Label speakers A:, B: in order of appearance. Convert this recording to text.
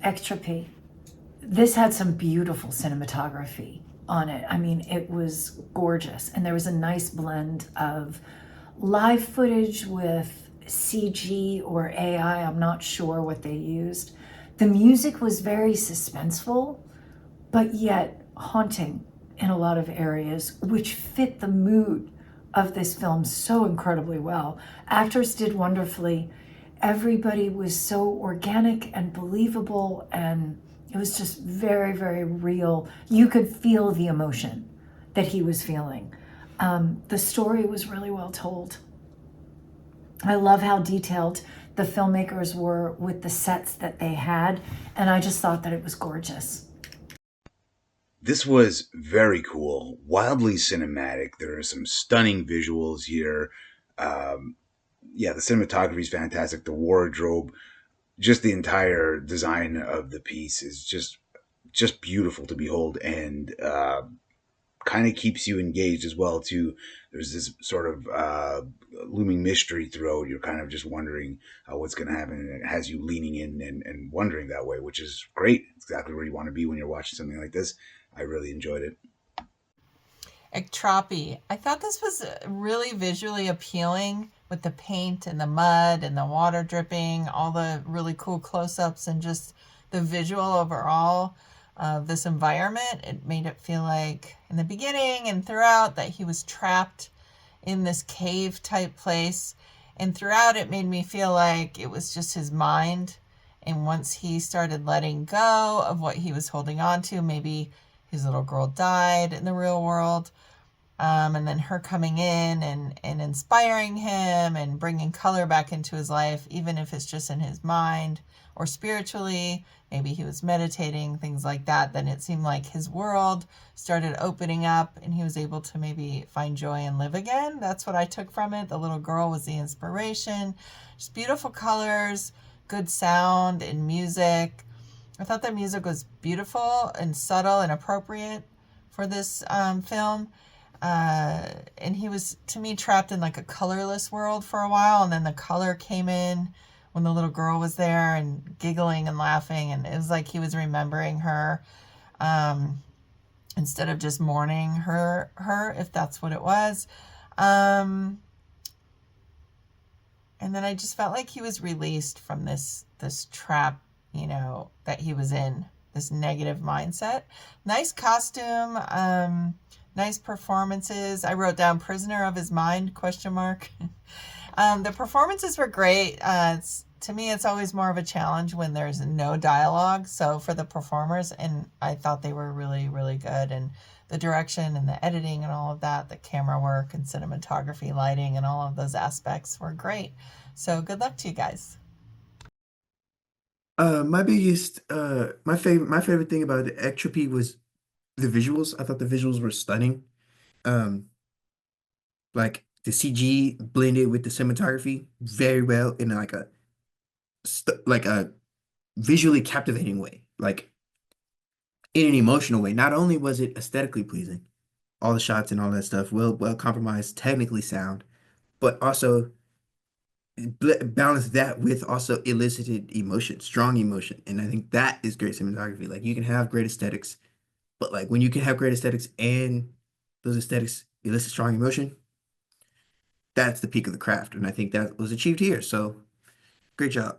A: Ectropy. This had some beautiful cinematography on it. I mean, it was gorgeous. And there was a nice blend of live footage with CG or AI. I'm not sure what they used. The music was very suspenseful, but yet haunting in a lot of areas, which fit the mood of this film so incredibly well. Actors did wonderfully. Everybody was so organic and believable, and it was just very, very real. You could feel the emotion that he was feeling. The story was really well told. I love how detailed the filmmakers were with the sets that they had, and I just thought that it was gorgeous.
B: This was very cool, wildly cinematic. There are some stunning visuals here. Um, yeah, the cinematography is fantastic. The wardrobe, just the entire design of the piece is just beautiful to behold, and kind of keeps you engaged as well too. There's this sort of looming mystery throughout. You're kind of just wondering what's going to happen, and it has you leaning in and wondering that way, which is great. It's exactly where you want to be when you're watching something like this. I really enjoyed it.
C: Ectropy. I thought this was really visually appealing with the paint and the mud and the water dripping, all the really cool close ups, and just the visual overall of this environment. It made it feel like in the beginning and throughout that he was trapped in this cave type place. And throughout, it made me feel like it was just his mind. And once he started letting go of what he was holding on to, maybe his little girl died in the real world, and then her coming in and inspiring him and bringing color back into his life, even if it's just in his mind or spiritually, maybe he was meditating, things like that, then it seemed like his world started opening up and he was able to maybe find joy and live again. That's what I took from it. The little girl was the inspiration. Just beautiful colors, good sound and music. I thought the music was beautiful and subtle and appropriate for this film. And he was, to me, trapped in like a colorless world for a while, and then the color came in when the little girl was there and giggling and laughing, and it was like he was remembering her, um, instead of just mourning her, if that's what it was. Um, and then I just felt like he was released from this trap, that he was in, this negative mindset. Nice costume, nice performances. I wrote down prisoner of his mind, question mark. The performances were great. To me, it's always more of a challenge when there's no dialogue. So for the performers, and I thought they were really, really good. And the direction and the editing and all of that, the camera work and cinematography, lighting, and all of those aspects were great. So good luck to you guys.
D: My favorite thing about the Ectropy was the visuals. I thought the visuals were stunning. Um, like the CG blended with the cinematography very well in like a visually captivating way, like in an emotional way. Not only was it aesthetically pleasing, all the shots and all that stuff, well compromised, technically sound, but also balance that with also elicited emotion, strong emotion. And I think that is great cinematography. Like you can have great aesthetics, but like when you can have great aesthetics and those aesthetics elicit strong emotion, that's the peak of the craft. And I think that was achieved here. So great job.